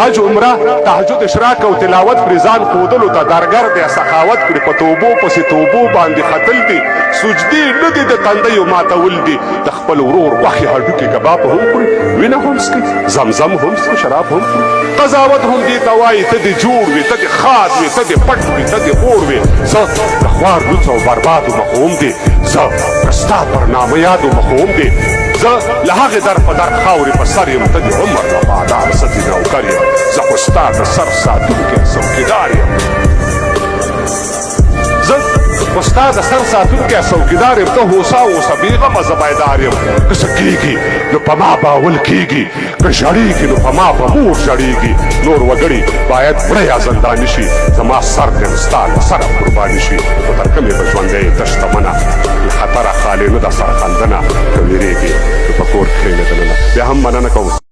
حج عمره تهجد اشراق او تلاوت پر ځان ښودلو ته درګر دی سخاوت کړي په توبو پسې توبو باندې ختل دي سجدې نه دي د تندیو ماتول دي د خپل ورور غوښې هډوکي کباب هم خوري وینه هم څښي زمزم هم څښي شراب هم خوري قضاوت هم دې ته وایي ته دې جوړ وي ته دې خاد وي ته دې پټ وي ته دې اور وي زه د خوار لوڅ او بربادو مخوم دي زه د ستا پر نامه یادو مخوم دي زه له هغې در په در خاورې په سر یم ته د عمر وفادار زه دې نوکر یم زه خو ستا د سر ساتونکی څوکیدار یم زه خو ستا د سر ساتونکی څوکیدار یم ته هوسا اوسه بېغمه زه بیدار یم که څه کېږي نو په ما باول کېږي که ژړېږي نو په ما به مور ژړېږي نور وګړي باید مړه یا زنداني شي زما سر دې ستا له سره قرباني شي خو تر کومې به ژوندی ته شتمنه له خطره خالي نه ده سرخندنه که وېرېږي نو په کور کښېنې دننه بیا هم مننه کوم